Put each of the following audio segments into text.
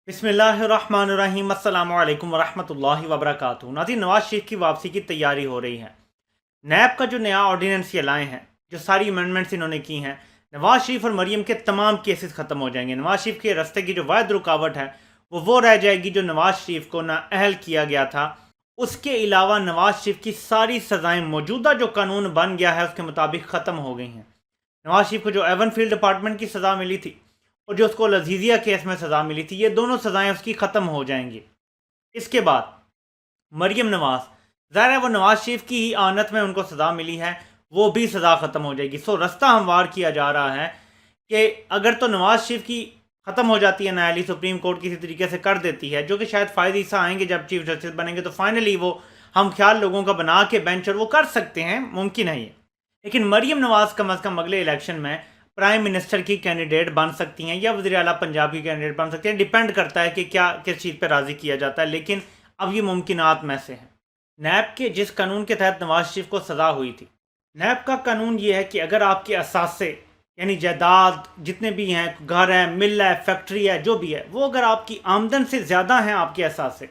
بسم اللہ الرحمن الرحیم السلام علیکم ورحمۃ اللہ وبرکاتہ۔ ناظرین، نواز شریف کی واپسی کی تیاری ہو رہی ہے۔ نیب کا جو نیا آرڈیننس یہ لائے ہیں، جو ساری امینڈمنٹس انہوں نے کی ہیں، نواز شریف اور مریم کے تمام کیسز ختم ہو جائیں گے۔ نواز شریف کے رستے کی جو واحد رکاوٹ ہے وہ رہ جائے گی جو نواز شریف کو نااہل کیا گیا تھا۔ اس کے علاوہ نواز شریف کی ساری سزائیں موجودہ جو قانون بن گیا ہے اس کے مطابق ختم ہو گئی ہیں۔ نواز شریف کو جو ایون فیلڈ ڈپارٹمنٹ کی سزا ملی تھی اور جو اس کو لذیذیہ کیس میں سزا ملی تھی، یہ دونوں سزائیں اس کی ختم ہو جائیں گی۔ اس کے بعد مریم نواز، ظاہر ہے وہ نواز شریف کی ہی آنت میں ان کو سزا ملی ہے، وہ بھی سزا ختم ہو جائے گی۔ رستہ ہموار کیا جا رہا ہے کہ اگر تو نواز شریف کی ختم ہو جاتی ہے نااہلی، سپریم کورٹ کسی طریقے سے کر دیتی ہے، جو کہ شاید فائدے سے آئیں گے جب چیف جسٹس بنیں گے، تو فائنلی وہ ہم خیال لوگوں کا بنا کے بینچ، اور وہ کر سکتے ہیں، ممکن ہے یہ۔ لیکن مریم نواز کم از کم اگلے الیکشن میں پرائم منسٹر کی کینڈیڈیٹ بن سکتی ہیں یا وزیر اعلیٰ پنجاب کی کینڈیڈیٹ بن سکتی ہیں، ڈیپینڈ کرتا ہے کہ کیا کس چیز پہ راضی کیا جاتا ہے، لیکن اب یہ ممکنات میں سے ہے۔ نیب کے جس قانون کے تحت نواز شریف کو سزا ہوئی تھی، نیب کا قانون یہ ہے کہ اگر آپ کے اثاثے یعنی جائیداد جتنے بھی ہیں، گھر ہے، مل ہے، فیکٹری ہے، جو بھی ہے، وہ اگر آپ کی آمدن سے زیادہ ہیں آپ کے اثاثے،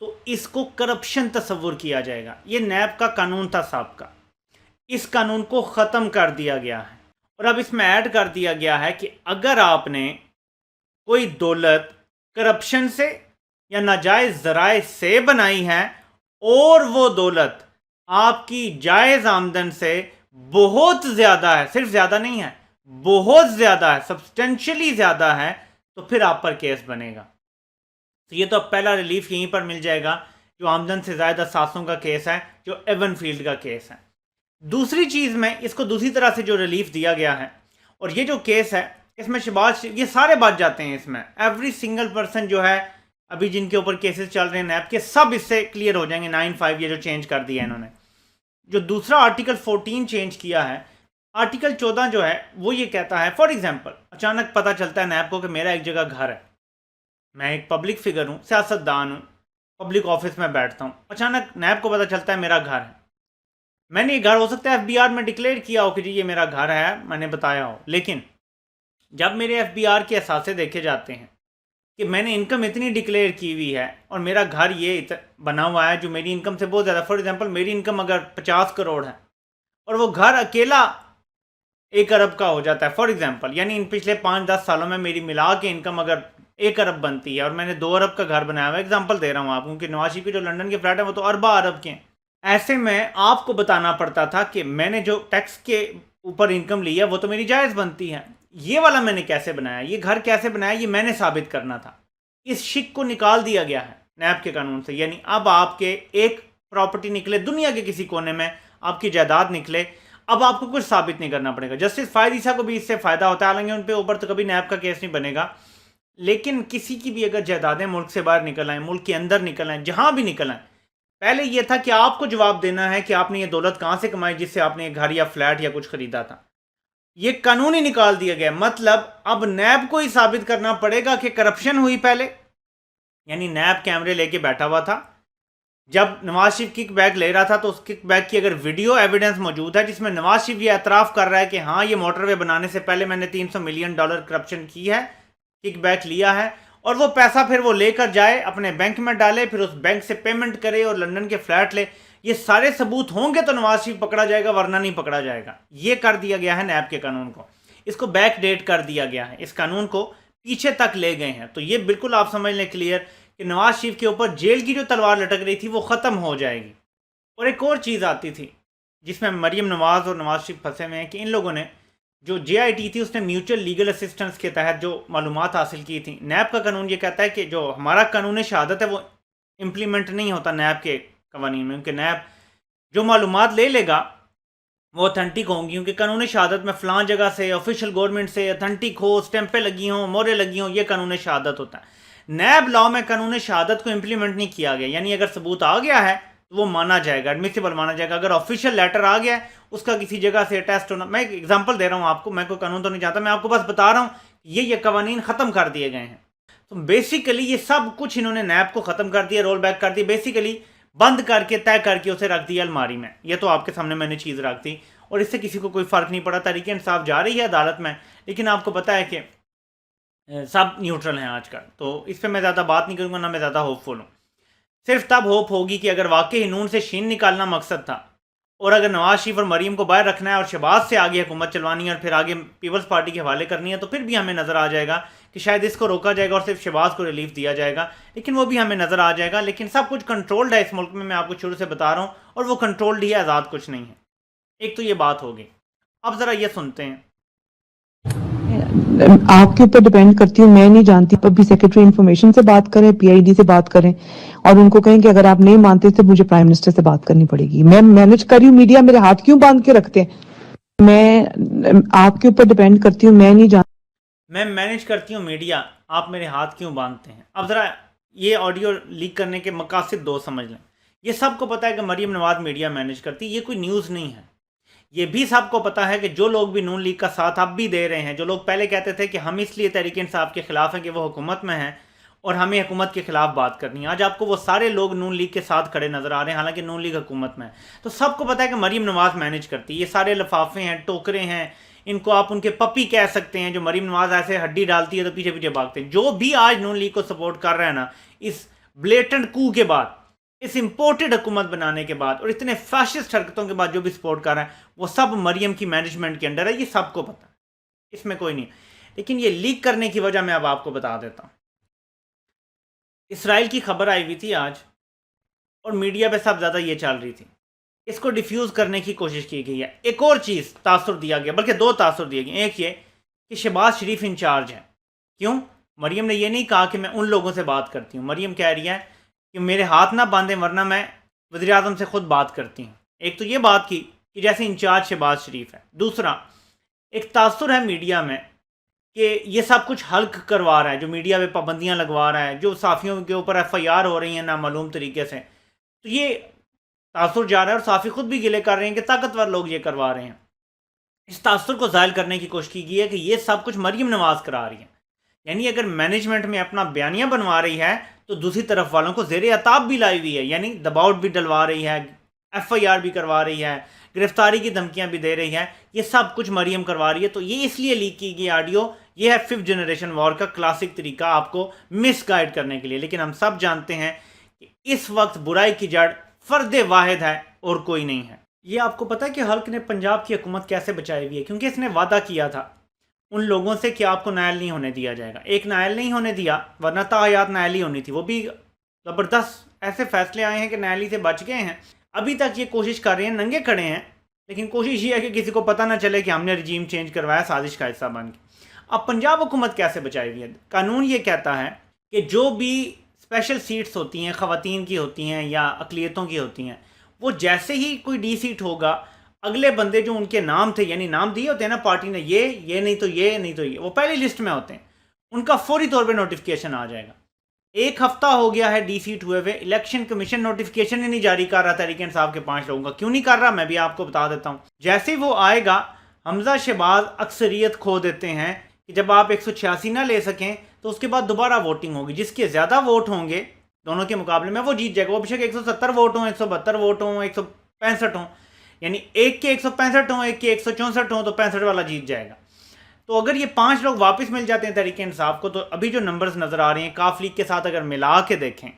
تو اس کو کرپشن تصور کیا جائے گا۔ یہ نیب کا قانون تھا سابقہ، اس قانون کو ختم کر دیا گیا ہے، اور اب اس میں ایڈ کر دیا گیا ہے کہ اگر آپ نے کوئی دولت کرپشن سے یا ناجائز ذرائع سے بنائی ہے اور وہ دولت آپ کی جائز آمدن سے بہت زیادہ ہے، صرف زیادہ نہیں ہے، بہت زیادہ ہے، سبسٹینشلی زیادہ ہے، تو پھر آپ پر کیس بنے گا۔ تو یہ تو اب پہلا ریلیف یہیں پر مل جائے گا جو آمدن سے زائد اثاثوں کا کیس ہے، جو ایون فیلڈ کا کیس ہے۔ دوسری چیز میں اس کو دوسری طرح سے جو ریلیف دیا گیا ہے، اور یہ جو کیس ہے اس میں شہباز، یہ سارے بچ جاتے ہیں، اس میں ایوری سنگل پرسن جو ہے ابھی جن کے اوپر کیسز چل رہے ہیں نیب کے، سب اس سے کلیئر ہو جائیں گے۔ 9(5) یہ جو چینج کر دیا ہے انہوں نے، جو دوسرا آرٹیکل 14 چینج کیا ہے، آرٹیکل 14 جو ہے وہ یہ کہتا ہے، فار ایگزامپل اچانک پتہ چلتا ہے نیب کو کہ میرا ایک جگہ گھر ہے، میں ایک پبلک فگر ہوں، سیاست دان ہوں، پبلک آفس میں بیٹھتا ہوں، اچانک نیب کو پتہ چلتا ہے میرا گھر ہے۔ میں نے یہ گھر ہو سکتا ہے ایف بی آر میں ڈکلیئر کیا ہو کہ جی یہ میرا گھر ہے، میں نے بتایا ہو، لیکن جب میرے ایف بی آر کے اثاثے دیکھے جاتے ہیں کہ میں نے انکم اتنی ڈکلیئر کی ہوئی ہے اور میرا گھر یہ بنا ہوا ہے جو میری انکم سے بہت زیادہ، فار ایگزامپل میری انکم اگر 50 کروڑ ہے اور وہ گھر اکیلا 1 ارب کا ہو جاتا ہے، فار ایگزامپل، یعنی ان پچھلے 5-10 سالوں میں میری ملا کے انکم اگر 1 ارب بنتی ہے اور میں نے 2 ارب کا گھر بنایا ہوا ہے، ایگزامپل دے رہا ہوں آپ کو، کیونکہ نواز شریف کے جو لنڈن کے فلیٹ ہیں وہ تو اربا ارب کے ہیں، ایسے میں آپ کو بتانا پڑتا تھا کہ میں نے جو ٹیکس کے اوپر انکم لی ہے وہ تو میری جائز بنتی ہے، یہ والا میں نے کیسے بنایا، یہ گھر کیسے بنایا، یہ میں نے ثابت کرنا تھا۔ اس شک کو نکال دیا گیا ہے نیب کے قانون سے، یعنی اب آپ کے ایک پراپرٹی نکلے دنیا کے کسی کونے میں، آپ کی جائیداد نکلے، اب آپ کو کچھ ثابت نہیں کرنا پڑے گا۔ جسٹس فائد عیسیٰ کو بھی اس سے فائدہ ہوتا ہے، حالانکہ ان پہ اوپر تو کبھی نیب کا کیس نہیں بنے گا، لیکن کسی کی بھی اگر جائیدادیں ملک سے باہر نکل آئیں، ملک کے اندر نکل آئیں، جہاں بھی نکل آئیں، پہلے یہ تھا کہ آپ کو جواب دینا ہے کہ آپ نے یہ دولت کہاں سے کمائی جس سے آپ نے یہ گھر یا فلیٹ یا کچھ خریدا تھا۔ یہ قانون ہی نکال دیا گیا، مطلب اب نیب کو ہی ثابت کرنا پڑے گا کہ کرپشن ہوئی پہلے، یعنی نیب کیمرے لے کے بیٹھا ہوا تھا، جب نواز شریف کک بیک لے رہا تھا تو اس کک بیک کی اگر ویڈیو ایویڈنس موجود ہے جس میں نواز شریف یہ اعتراف کر رہا ہے کہ ہاں یہ موٹر وے بنانے سے پہلے میں نے $300 ملین کرپشن کی ہے، کک بیک لیا ہے، اور وہ پیسہ پھر وہ لے کر جائے اپنے بینک میں ڈالے، پھر اس بینک سے پیمنٹ کرے اور لندن کے فلیٹ لے، یہ سارے ثبوت ہوں گے تو نواز شریف پکڑا جائے گا، ورنہ نہیں پکڑا جائے گا۔ یہ کر دیا گیا ہے نیب کے قانون کو، اس کو بیک ڈیٹ کر دیا گیا ہے، اس قانون کو پیچھے تک لے گئے ہیں۔ تو یہ بالکل آپ سمجھ لیں کلیئر کہ نواز شریف کے اوپر جیل کی جو تلوار لٹک رہی تھی وہ ختم ہو جائے گی۔ اور ایک اور چیز آتی تھی جس میں مریم نواز اور نواز شریف پھنسے ہوئے ہیں کہ ان لوگوں نے جو جے آئی ٹی تھی اس نے میوچل لیگل اسسٹنس کے تحت جو معلومات حاصل کی تھی، نیب کا قانون یہ کہتا ہے کہ جو ہمارا قانون شہادت ہے وہ امپلیمنٹ نہیں ہوتا نیب کے قوانین میں، کیونکہ نیب جو معلومات لے لے گا وہ اتھینٹک ہوں گی، کیونکہ قانون شہادت میں فلاں جگہ سے آفیشیل گورنمنٹ سے اتھینٹک ہو، اسٹیمپیں لگی ہوں، مورے لگی ہوں، یہ قانون شہادت ہوتا ہے۔ نیب لاء میں قانون شہادت کو امپلیمنٹ نہیں کیا گیا، یعنی اگر ثبوت آ گیا ہے تو وہ مانا جائے گا، ایڈمیسیبل مانا جائے گا۔ اگر آفیشیل لیٹر آ گیا ہے اس کا کسی جگہ سے ٹیسٹ ہونا، میں ایک ایگزامپل دے رہا ہوں آپ کو، میں کوئی قانون تو نہیں چاہتا، میں آپ کو بس بتا رہا ہوں یہ قوانین ختم کر دیے گئے ہیں۔ تو بیسیکلی یہ سب کچھ انہوں نے نیب کو ختم کر دیا، رول بیک کر دیا، بیسیکلی بند کر کے طے کر کے اسے رکھ دیا الماری میں۔ یہ تو آپ کے سامنے میں نے چیز رکھ دی اور اس سے کسی کو کوئی فرق نہیں پڑا۔ تحریک انصاف جا رہی ہے عدالت میں، لیکن آپ کو پتہ ہے کہ سب نیوٹرل ہیں آج کل، تو اس پہ میں زیادہ بات نہیں کروں گا، نہ میں زیادہ ہوپ فل ہوں۔ صرف تب ہوپ ہوگی کہ اگر واقعی نون سے شین نکالنا مقصد تھا، اور اگر نواز شریف اور مریم کو باہر رکھنا ہے اور شہباز سے آگے حکومت چلوانی ہے اور پھر آگے پیپلز پارٹی کے حوالے کرنی ہے، تو پھر بھی ہمیں نظر آ جائے گا کہ شاید اس کو روکا جائے گا اور صرف شہباز کو ریلیف دیا جائے گا، لیکن وہ بھی ہمیں نظر آ جائے گا۔ لیکن سب کچھ کنٹرولڈ ہے اس ملک میں آپ کو شروع سے بتا رہا ہوں، اور وہ کنٹرولڈ ہی ہے، آزاد کچھ نہیں ہے۔ ایک تو یہ بات ہوگی۔ اب ذرا یہ سنتے ہیں۔ آپ کے اوپر ڈیپینڈ کرتی ہوں، میں نہیں جانتی، ابھی سیکرٹری انفارمیشن سے بات کریں، پی آئی ڈی سے بات کریں اور ان کو کہیں کہ اگر آپ نہیں مانتے تو مجھے پرائم منسٹر سے بات کرنی پڑے گی۔ میں مینج کر رہی ہوں، میڈیا میرے ہاتھ کیوں باندھ کے رکھتے ہیں؟ میں آپ کے اوپر ڈیپینڈ کرتی ہوں، میں نہیں جانتی۔ میں مینج کرتی ہوں میڈیا، آپ میرے ہاتھ کیوں باندھتے ہیں؟ اب ذرا یہ آڈیو لیک کرنے کے مقاصد دو سمجھ لیں۔ یہ سب کو پتہ ہے کہ مریم نواز میڈیا مینج کرتی، یہ کوئی نیوز نہیں ہے۔ یہ بھی سب کو پتہ ہے کہ جو لوگ بھی نون لیگ کا ساتھ اب بھی دے رہے ہیں، جو لوگ پہلے کہتے تھے کہ ہم اس لیے تحریک انصاف کے خلاف ہیں کہ وہ حکومت میں ہیں اور ہمیں حکومت کے خلاف بات کرنی ہے، آج آپ کو وہ سارے لوگ نون لیگ کے ساتھ کھڑے نظر آ رہے ہیں، حالانکہ نون لیگ حکومت میں ہے۔ تو سب کو پتہ ہے کہ مریم نواز مینج کرتی، یہ سارے لفافے ہیں، ٹوکرے ہیں، ان کو آپ ان کے پپی کہہ سکتے ہیں، جو مریم نواز ایسے ہڈی ڈالتی ہے تو پیچھے پیچھے بھاگتے ہیں۔ جو بھی آج نون لیگ کو سپورٹ کر رہا ہے نا، اس بلیٹنٹ کو کے بعد، اس امپورٹڈ حکومت بنانے کے بعد اور اتنے فیشسٹ حرکتوں کے بعد جو بھی سپورٹ کر رہا ہے، وہ سب مریم کی مینجمنٹ کے انڈر ہے، یہ سب کو پتہ ہے، اس میں کوئی نہیں۔ لیکن یہ لیک کرنے کی وجہ میں اب آپ کو بتا دیتا ہوں۔ اسرائیل کی خبر آئی ہوئی تھی آج، اور میڈیا پہ سب زیادہ یہ چل رہی تھی، اس کو ڈیفیوز کرنے کی کوشش کی گئی ہے۔ ایک اور چیز تاثر دیا گیا، بلکہ دو تاثر دیے گئے۔ ایک یہ کہ شہباز شریف انچارج ہیں۔ کیوں؟ مریم نے یہ نہیں کہا کہ میں ان لوگوں سے بات کرتی ہوں، مریم کہہ رہی ہے کہ میرے ہاتھ نہ باندھیں ورنہ میں وزیر اعظم سے خود بات کرتی ہوں۔ ایک تو یہ بات کی کہ جیسے انچارج شہباز شریف ہے۔ دوسرا، ایک تاثر ہے میڈیا میں کہ یہ سب کچھ حلق کروا رہا ہے، جو میڈیا پہ پابندیاں لگوا رہا ہے، جو صحافیوں کے اوپر ایف آئی آر ہو رہی ہیں نامعلوم طریقے سے، تو یہ تاثر جا رہا ہے، اور صحافی خود بھی گلے کر رہے ہیں کہ طاقتور لوگ یہ کروا رہے ہیں۔ اس تاثر کو زائل کرنے کی کوشش کی گئی ہے کہ یہ سب کچھ مریم نواز کرا رہی ہے، یعنی اگر مینجمنٹ میں اپنا بیانیہ بنوا رہی ہے تو دوسری طرف والوں کو زیر عتاب بھی لائی ہوئی ہے، یعنی دباؤ بھی ڈلوا رہی ہے، ایف آئی آر بھی کروا رہی ہے، گرفتاری کی دھمکیاں بھی دے رہی ہے، یہ سب کچھ مریم کروا رہی ہے۔ تو یہ اس لیے لیک کی گئی آڈیو، یہ ہے 5th جنریشن وار کا کلاسک طریقہ آپ کو مس گائیڈ کرنے کے لیے۔ لیکن ہم سب جانتے ہیں کہ اس وقت برائی کی جڑ فرد واحد ہے اور کوئی نہیں ہے۔ یہ آپ کو پتہ ہے کہ حلق نے پنجاب کی حکومت کیسے بچائی ہوئی ہے؟ کیونکہ اس نے وعدہ کیا تھا ان لوگوں سے کہ آپ کو نائل نہیں ہونے دیا جائے گا۔ ایک نائل نہیں ہونے دیا، ورنہ تا حیات نائل ہی ہونی تھی۔ وہ بھی زبردست ایسے فیصلے آئے ہیں کہ نائل ہی سے بچ گئے ہیں۔ ابھی تک یہ کوشش کر رہے ہیں، ننگے کھڑے ہیں، لیکن کوشش یہ ہے کہ کسی کو پتہ نہ چلے کہ ہم نے رجیم چینج کروایا، سازش کا حصہ بن کے۔ اب پنجاب حکومت کیسے بچائی ہوئی ہے؟ قانون یہ کہتا ہے کہ جو بھی اسپیشل سیٹس ہوتی ہیں، خواتین کی ہوتی ہیں یا اقلیتوں کی ہوتی ہیں، وہ جیسے ہی کوئی ڈی سیٹ ہوگا، اگلے بندے جو ان کے نام تھے، یعنی نام دیے ہوتے ہیں نا پارٹی نے، یہ نہیں تو یہ نہیں تو یہ، وہ پہلی لسٹ میں ہوتے ہیں، ان کا فوری طور پہ نوٹیفکیشن آ جائے گا۔ 1 ہفتہ ہو گیا ہے ڈی سیٹ ہوئے ہوئے، الیکشن کمیشن نوٹیفکیشن ہی نہیں جاری کر رہا تحریک انصاف کے 5 لوگوں کا۔ کیوں نہیں کر رہا؟ میں بھی آپ کو بتا دیتا ہوں۔ جیسے ہی وہ آئے گا، حمزہ شہباز اکثریت کھو دیتے ہیں کہ جب آپ 186 نہ لے سکیں تو اس کے بعد دوبارہ ووٹنگ ہوگی، جس کے زیادہ ووٹ ہوں گے دونوں کے مقابلے میں وہ جیت جائے گا۔ وہ بے شک 170 ووٹ ہوں، 172 ووٹ ہوں، 165 ہوں، یعنی ایک کے 165 ہوں، ایک کے 164 ہوں، تو 65 والا جیت جائے گا۔ تو اگر یہ 5 لوگ واپس مل جاتے ہیں تحریک انصاف کو، تو ابھی جو نمبرز نظر آ رہے ہیں کاف لیگ کے ساتھ اگر ملا کے دیکھیں،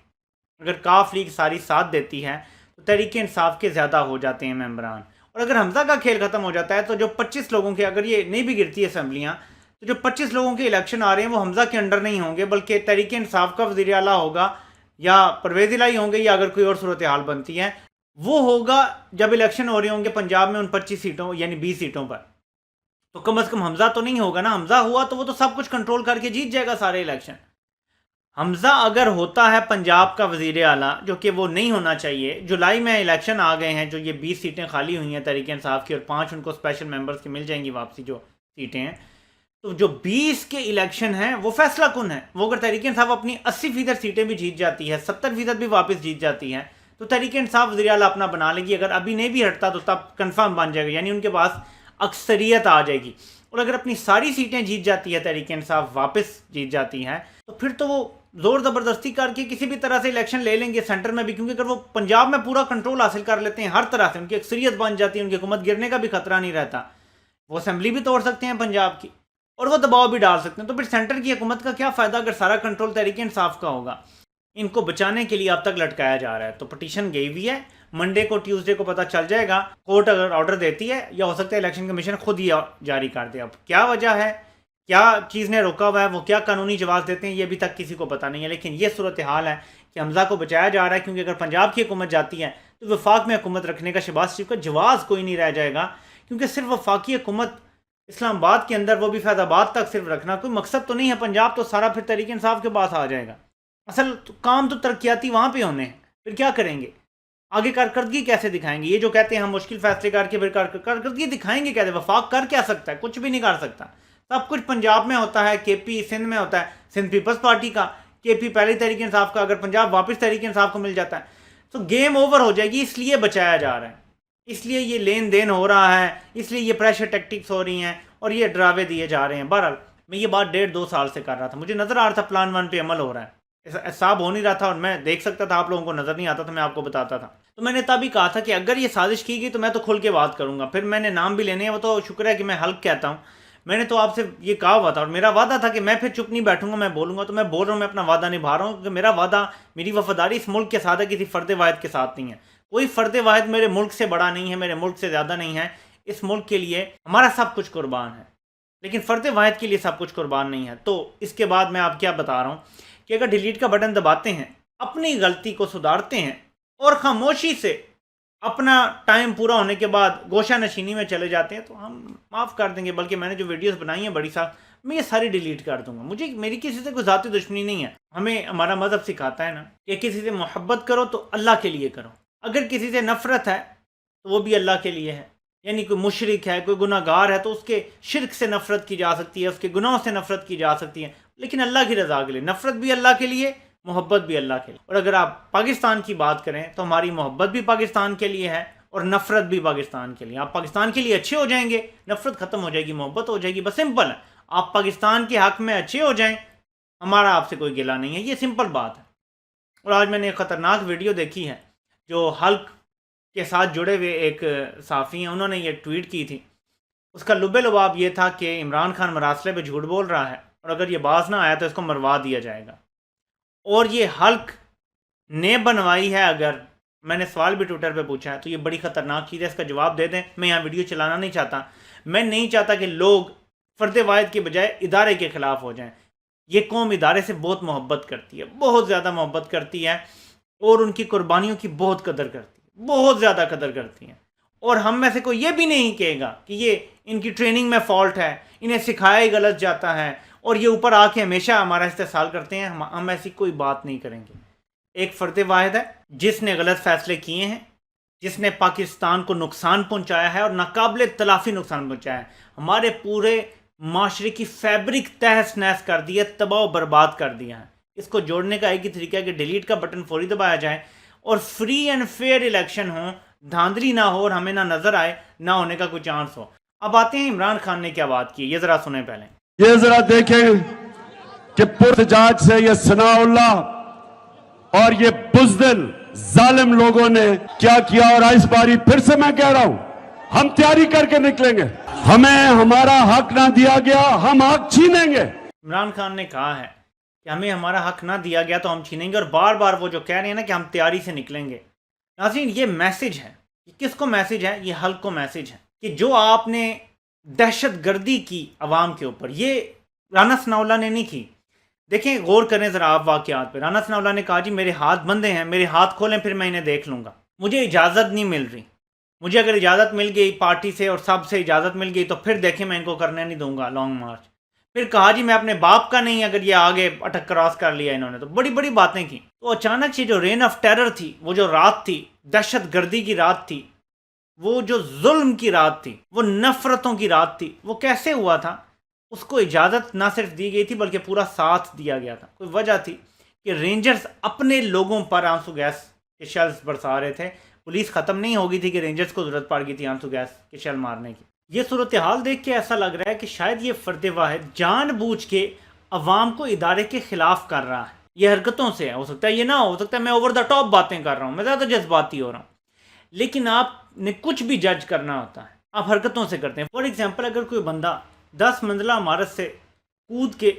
اگر کاف لیگ ساری ساتھ دیتی ہے تو تحریک انصاف کے زیادہ ہو جاتے ہیں ممبران۔ اور اگر حمزہ کا کھیل ختم ہو جاتا ہے تو جو 25 لوگوں کے، اگر یہ نہیں بھی گرتی اسمبلیاں، تو جو 25 لوگوں کے الیکشن آ رہے ہیں وہ حمزہ کے انڈر نہیں ہوں گے، بلکہ تحریک انصاف کا وزیر اعلیٰ ہوگا یا پرویز الہی ہوں گے، یا اگر کوئی اور صورتحال بنتی ہے وہ ہوگا جب الیکشن ہو رہے ہوں گے پنجاب میں ان 25 سیٹوں یعنی 20 سیٹوں پر، تو کم از کم حمزہ تو نہیں ہوگا نا۔ حمزہ ہوا تو وہ تو سب کچھ کنٹرول کر کے جیت جائے گا سارے الیکشن۔ حمزہ اگر ہوتا ہے پنجاب کا وزیر اعلیٰ، جو کہ وہ نہیں ہونا چاہیے، جولائی میں الیکشن آ گئے ہیں، جو یہ 20 سیٹیں خالی ہوئی ہیں تحریک انصاف کی، اور 5 ان کو اسپیشل ممبرز کی مل جائیں گی واپسی جو سیٹیں ہیں، تو جو 20 کے الیکشن ہیں وہ فیصلہ کن ہے۔ وہ اگر تحریک انصاف اپنی 80% سیٹیں بھی جیت جاتی ہے، 70% بھی واپس جیت جاتی ہے، تو تحریک انصاف وزیر اعلیٰ اپنا بنا لے گی۔ اگر ابھی نہیں بھی ہٹتا تو تب کنفرم بن جائے گا، یعنی ان کے پاس اکثریت آ جائے گی۔ اور اگر اپنی ساری سیٹیں جیت جاتی ہے تحریک انصاف، واپس جیت جاتی ہے، تو پھر تو وہ زور زبردستی کر کے کسی بھی طرح سے الیکشن لے لیں گے سینٹر میں بھی، کیونکہ اگر وہ پنجاب میں پورا کنٹرول حاصل کر لیتے ہیں ہر طرح سے، ان کی اکثریت بن جاتی ہے، ان کی حکومت گرنے کا بھی خطرہ نہیں رہتا، وہ اسمبلی بھی توڑ سکتے ہیں پنجاب کی۔ اور وہ دباؤ بھی ڈال سکتے ہیں. تو پھر سینٹر کی حکومت کا کیا فائدہ اگر سارا کنٹرول تحریک انصاف کا ہوگا؟ ان کو بچانے کے لیے اب تک لٹکایا جا رہا ہے. تو پٹیشن گئی ہوئی ہے، منڈے کو ٹیوزڈے کو پتہ چل جائے گا. کورٹ اگر آرڈر دیتی ہے یا ہو سکتا ہے الیکشن کمیشن خود ہی جاری کر دے. اب کیا وجہ ہے، کیا چیز نے روکا ہوا ہے، وہ کیا قانونی جواز دیتے ہیں، یہ ابھی تک کسی کو پتہ نہیں ہے. لیکن یہ صورتحال ہے کہ حمزہ کو بچایا جا رہا ہے، کیونکہ اگر پنجاب کی حکومت جاتی ہے تو وفاق میں حکومت رکھنے کا شہباز شریف کا جواز کوئی نہیں رہ جائے گا. کیونکہ صرف وفاقی حکومت اسلام آباد کے اندر، وہ بھی فیض آباد تک صرف رکھنا کوئی مقصد تو نہیں ہے. پنجاب تو سارا پھر تحریک انصاف کے پاس آ جائے گا. اصل کام تو ترقیاتی وہاں پہ ہونے ہیں. پھر کیا کریں گے آگے؟ کارکردگی کیسے دکھائیں گے؟ یہ جو کہتے ہیں ہم مشکل فیصلے کر کے پھر کارکردگی دکھائیں گے کیسے؟ وفاق کر کیا سکتا ہے؟ کچھ بھی نہیں کر سکتا. سب کچھ پنجاب میں ہوتا ہے، کے پی سندھ میں ہوتا ہے، سندھ پیپلز پارٹی کا، کے پی پہلی تحریک انصاف کا. اگر پنجاب واپس تحریک انصاف کو مل جاتا ہے تو گیم اوور ہو جائے گی. اس لیے بچایا جا رہا ہے، اس لیے یہ لین دین ہو رہا ہے، اس لیے یہ پریشر ٹیکٹکس ہو رہی ہیں اور یہ ڈراوے دیے جا رہے ہیں. بہرحال میں یہ بات 1.5-2 سال سے کر رہا تھا، مجھے نظر آ رہا تھا پلان 1 پہ عمل ہو رہا ہے، احساب ہو نہیں رہا تھا اور میں دیکھ سکتا تھا، آپ لوگوں کو نظر نہیں آتا تھا، میں آپ کو بتاتا تھا. تو میں نے تبھی کہا تھا کہ اگر یہ سازش کی گئی تو میں تو کھل کے بات کروں گا. پھر میں نے نام بھی لینے ہیں، وہ تو شکر ہے کہ میں حلق کہتا ہوں. میں نے تو آپ سے یہ کہا ہوا تھا اور میرا وعدہ تھا کہ میں پھر چپ نہیں بیٹھوں گا، میں بولوں گا. تو میں بول رہا ہوں، میں اپنا وعدہ نبھا رہا ہوں، کیونکہ میرا وعدہ، میری وفاداری اس ملک کے ساتھ ہے، کسی فرد واحد کے ساتھ نہیں ہے. کوئی فرد واحد میرے ملک سے بڑا نہیں ہے، میرے ملک سے زیادہ نہیں ہے. اس ملک کے لیے ہمارا سب کچھ قربان ہے، لیکن فرد واحد کے لیے سب کچھ قربان نہیں ہے. تو اس کے بعد میں آپ کیا بتا رہا ہوں کہ اگر ڈیلیٹ کا بٹن دباتے ہیں، اپنی غلطی کو سدھارتے ہیں اور خاموشی سے اپنا ٹائم پورا ہونے کے بعد گوشہ نشینی میں چلے جاتے ہیں، تو ہم معاف کر دیں گے. بلکہ میں نے جو ویڈیوز بنائی ہیں بڑی سا، میں یہ ساری ڈیلیٹ کر دوں گا. میری کسی سے کوئی ذاتی دشمنی نہیں ہے. ہمیں ہمارا مذہب سکھاتا ہے نا کہ کسی سے محبت کرو تو اللہ کے لیے کرو. اگر کسی سے نفرت ہے تو وہ بھی اللہ کے لیے ہے. یعنی کوئی مشرک ہے، کوئی گناہ گار ہے، تو اس کے شرک سے نفرت کی جا سکتی ہے، اس کے گناہوں سے نفرت کی جا سکتی ہے، لیکن اللہ کی رضا کے لیے. نفرت بھی اللہ کے لیے، محبت بھی اللہ کے لیے. اور اگر آپ پاکستان کی بات کریں تو ہماری محبت بھی پاکستان کے لیے ہے اور نفرت بھی پاکستان کے لیے. آپ پاکستان کے لیے اچھے ہو جائیں گے، نفرت ختم ہو جائے گی، محبت ہو جائے گی. بس سمپل ہے. آپ پاکستان کے حق میں اچھے ہو جائیں، ہمارا آپ سے کوئی گلہ نہیں ہے. یہ سمپل بات ہے. اور آج میں نے ایک خطرناک ویڈیو دیکھی ہے جو حلق کے ساتھ جڑے ہوئے ایک صحافی ہیں، انہوں نے یہ ٹویٹ کی تھی. اس کا لب لباب یہ تھا کہ عمران خان مراسلے پہ جھوٹ بول رہا ہے اور اگر یہ باز نہ آیا تو اس کو مروا دیا جائے گا. اور یہ حلق نے بنوائی ہے. اگر میں نے سوال بھی ٹویٹر پہ پوچھا ہے تو یہ بڑی خطرناک چیز ہے، اس کا جواب دے دیں. میں یہاں ویڈیو چلانا نہیں چاہتا. میں نہیں چاہتا کہ لوگ فرد واحد کے بجائے ادارے کے خلاف ہو جائیں. یہ قوم ادارے سے بہت محبت کرتی ہے، بہت زیادہ محبت کرتی ہے، اور ان کی قربانیوں کی بہت قدر کرتی ہے، بہت زیادہ قدر کرتی ہیں. اور ہم میں سے کوئی یہ بھی نہیں کہے گا کہ یہ ان کی ٹریننگ میں فالٹ ہے، انہیں سکھایا ہی غلط جاتا ہے اور یہ اوپر آ کے ہمیشہ ہمارا استحصال کرتے ہیں. ہم ایسی کوئی بات نہیں کریں گے. ایک فرد واحد ہے جس نے غلط فیصلے کیے ہیں، جس نے پاکستان کو نقصان پہنچایا ہے اور ناقابل تلافی نقصان پہنچایا ہے. ہمارے پورے معاشرے کی فیبرک تہس نہس کر دی ہے، تباہ و برباد کر دیا ہے. اس کو جوڑنے کا ایک ہی طریقہ ہے کہ ڈیلیٹ کا بٹن فوری دبایا جائے اور فری اینڈ فیئر الیکشن ہوں، دھاندلی نہ ہو اور ہمیں نہ نظر آئے نہ ہونے کا کوئی چانس ہو. اب آتے ہیں عمران خان نے کیا بات کی، یہ ذرا سنیں پہلے. یہ ذرا دیکھیں کہ پرتجاج سے یہ ثناء اللہ اور یہ بزدل ظالم لوگوں نے کیا کیا. اور اس باری پھر سے میں کہہ رہا ہوں، ہم تیاری کر کے نکلیں گے. ہمیں ہمارا حق نہ دیا گیا، ہم حق چھینیں گے. عمران خان نے کہا ہے کہ ہمیں ہمارا حق نہ دیا گیا تو ہم چھینیں گے، اور بار بار وہ جو کہہ رہے ہیں نا کہ ہم تیاری سے نکلیں گے. ناظرین، یہ میسج ہے. کس کو میسج ہے؟ یہ حلق کو میسج ہے کہ جو آپ نے دہشت گردی کی عوام کے اوپر، یہ رانا ثناء اللہ نے نہیں کی. دیکھیں، غور کریں ذرا آپ واقعات پہ. رانا ثناء اللہ نے کہا جی میرے ہاتھ بندھے ہیں، میرے ہاتھ کھولیں پھر میں انہیں دیکھ لوں گا. مجھے اجازت نہیں مل رہی. مجھے اگر اجازت مل گئی پارٹی سے اور سب سے اجازت مل گئی تو پھر دیکھیں میں ان کو کرنے نہیں دوں گا لانگ مارچ. پھر کہا جی میں اپنے باپ کا نہیں، اگر یہ آگے اٹک کراس کر لیا انہوں نے تو بڑی بڑی باتیں کی. تو اچانک سے جو رین آف ٹیرر تھی، وہ جو رات تھی، دہشت گردی کی رات تھی، وہ جو ظلم کی رات تھی، وہ نفرتوں کی رات تھی، وہ کیسے ہوا تھا؟ اس کو اجازت نہ صرف دی گئی تھی بلکہ پورا ساتھ دیا گیا تھا. کوئی وجہ تھی کہ رینجرز اپنے لوگوں پر آنسو گیس کے شیلز برسا رہے تھے. پولیس ختم نہیں ہو گئی تھی کہ رینجرز کو ضرورت پڑ گئی تھی آنسو گیس کے شیل مارنے کی. یہ صورتحال دیکھ کے ایسا لگ رہا ہے کہ شاید یہ فرد واحد جان بوجھ کے عوام کو ادارے کے خلاف کر رہا ہے. یہ حرکتوں سے ہے. ہو سکتا ہے یہ نہ ہو سکتا ہے میں اوور دا ٹاپ باتیں کر رہا ہوں، میں زیادہ جذباتی ہو رہا ہوں، لیکن آپ نے کچھ بھی جج کرنا ہوتا ہے، آپ حرکتوں سے کرتے ہیں. فار ایگزامپل، اگر کوئی بندہ 10 منزلہ عمارت سے کود کے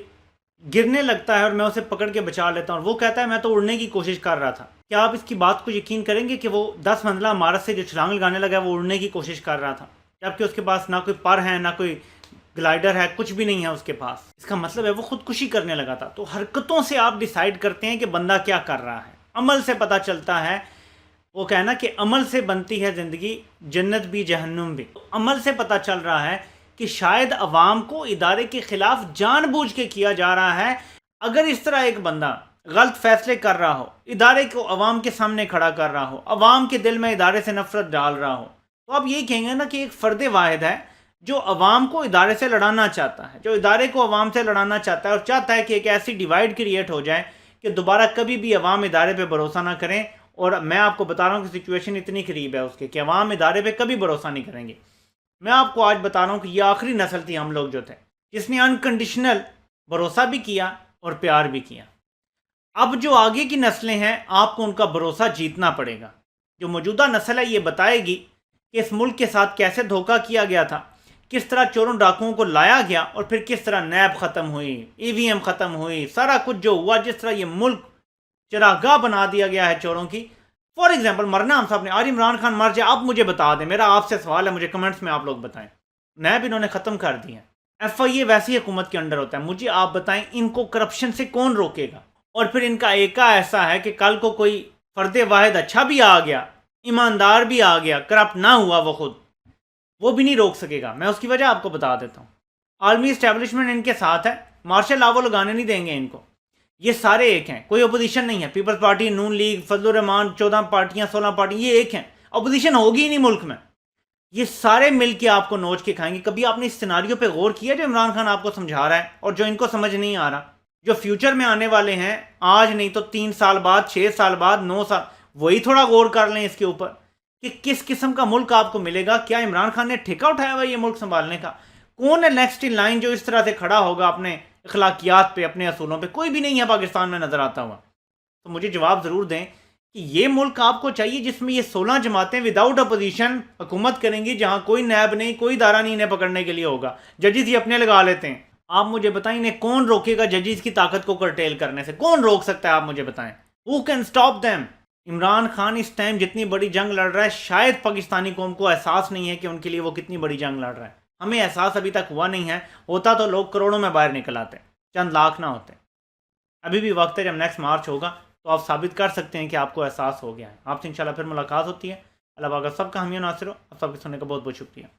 گرنے لگتا ہے اور میں اسے پکڑ کے بچا لیتا ہوں، اور وہ کہتا ہے میں تو اڑنے کی کوشش کر رہا تھا، کیا آپ اس کی بات کو یقین کریں گے کہ وہ 10 منزلہ عمارت سے جو چھلانگ لگانے لگا ہے وہ اڑنے کی کوشش کر رہا تھا، جبکہ اس کے پاس نہ کوئی پر ہے، نہ کوئی گلائڈر ہے، کچھ بھی نہیں ہے اس کے پاس؟ اس کا مطلب ہے وہ خودکشی کرنے لگا تھا۔ تو حرکتوں سے آپ ڈیسائیڈ کرتے ہیں کہ بندہ کیا کر رہا ہے، عمل سے پتہ چلتا ہے۔ وہ کہنا کہ عمل سے بنتی ہے زندگی، جنت بھی جہنم بھی۔ عمل سے پتہ چل رہا ہے کہ شاید عوام کو ادارے کے خلاف جان بوجھ کے کیا جا رہا ہے۔ اگر اس طرح ایک بندہ غلط فیصلے کر رہا ہو، ادارے کو عوام کے سامنے کھڑا کر رہا ہو، عوام کے دل میں ادارے سے نفرت ڈال رہا ہو، تو آپ یہی کہیں گے نا کہ ایک فرد واحد ہے جو عوام کو ادارے سے لڑانا چاہتا ہے، جو ادارے کو عوام سے لڑانا چاہتا ہے، اور چاہتا ہے کہ ایک ایسی ڈیوائیڈ کریٹ ہو جائے کہ دوبارہ کبھی بھی عوام ادارے پہ بھروسہ نہ کریں۔ اور میں آپ کو بتا رہا ہوں کہ سچویشن اتنی قریب ہے اس کے کہ عوام ادارے پہ کبھی بھروسہ نہیں کریں گے۔ میں آپ کو آج بتا رہا ہوں کہ یہ آخری نسل تھی ہم لوگ جو تھے، جس نے انکنڈیشنل بھروسہ بھی کیا اور پیار بھی کیا۔ اب جو آگے کی نسلیں ہیں، آپ کو ان کا بھروسہ جیتنا پڑے گا۔ جو موجودہ نسل ہے یہ بتائے گی کہ اس ملک کے ساتھ کیسے دھوکہ کیا گیا تھا، کس طرح چوروں ڈاکوؤں کو لایا گیا، اور پھر کس طرح نیب ختم ہوئی، EVM ختم ہوئی، سارا کچھ جو ہوا، جس طرح یہ ملک چراگاہ بنا دیا گیا ہے چوروں کی۔ فار ایگزامپل مرنا ہم صاحب نے، آج عمران خان مر جائے، آپ مجھے بتا دیں، میرا آپ سے سوال ہے، مجھے کمنٹس میں آپ لوگ بتائیں، نیب انہوں نے ختم کر دی ہے، FIA ویسی حکومت کے انڈر ہوتا ہے، مجھے آپ بتائیں ان کو کرپشن سے کون روکے گا؟ اور پھر ان کا ایکا ایسا ہے کہ کل کو کوئی فرد واحد اچھا بھی آ گیا، ایماندار بھی آ گیا، کرپٹ نہ ہوا وہ بھی نہیں روک سکے گا۔ میں اس کی وجہ آپ کو بتا دیتا ہوں۔ عالمی اسٹیبلشمنٹ ان کے ساتھ ہے، مارشل لا وہ لگانے نہیں دیں گے ان کو۔ یہ سارے ایک ہیں، کوئی اپوزیشن نہیں ہے۔ پیپلز پارٹی، نون لیگ، فضل الرحمان، 14 پارٹیاں، 16 پارٹیاں، یہ ایک ہیں، اپوزیشن ہوگی ہی نہیں ملک میں۔ یہ سارے مل کے آپ کو نوچ کے کھائیں گے۔ کبھی آپ نے اس سیناریو پہ غور کیا جو عمران خان آپ کو سمجھا رہا ہے اور جو ان کو سمجھ نہیں آ رہا؟ جو فیوچر میں آنے والے ہیں، آج نہیں تو 3 سال بعد، 6 سال بعد، 9 سال، وہی تھوڑا غور کر لیں اس کے اوپر کہ کس قسم کا ملک آپ کو ملے گا۔ کیا عمران خان نے ٹھیکہ اٹھایا ہوا یہ ملک سنبھالنے کا؟ کون ہے نیکسٹ ان لائن جو اس طرح سے کھڑا ہوگا اپنے اخلاقیات پہ، اپنے اصولوں پہ؟ کوئی بھی نہیں ہے پاکستان میں نظر آتا ہوا۔ تو مجھے جواب ضرور دیں کہ یہ ملک آپ کو چاہیے جس میں یہ 16 جماعتیں وداؤٹ اپوزیشن حکومت کریں گی، جہاں کوئی نیب نہیں، کوئی ادارہ نہیں انہیں پکڑنے کے لیے ہوگا، ججز یہ اپنے لگا لیتے ہیں۔ آپ مجھے بتائیں انہیں کون روکے گا ججز کی طاقت کو کرٹیل کرنے سے؟ کون روک سکتا ہے؟ آپ مجھے بتائیں، who can stop them؟ Imran Khan اس ٹائم جتنی بڑی جنگ لڑ رہا ہے، شاید پاکستانی قوم کو احساس نہیں ہے کہ ان کے لیے وہ کتنی بڑی جنگ لڑ رہا ہے۔ ہمیں احساس ابھی تک ہوا نہیں ہے، ہوتا تو لوگ کروڑوں میں باہر نکل آتے، چند لاکھ نہ ہوتے۔ ابھی بھی وقت ہے، جب نیکسٹ مارچ ہوگا تو آپ ثابت کر سکتے ہیں کہ آپ کو احساس ہو گیا ہے۔ آپ سے انشاءاللہ پھر ملاقات ہوتی ہے۔ اللہ پاک آپ سب کا حامی و ناصر ہو۔ آپ سب کے سننے کا بہت بہت شکریہ۔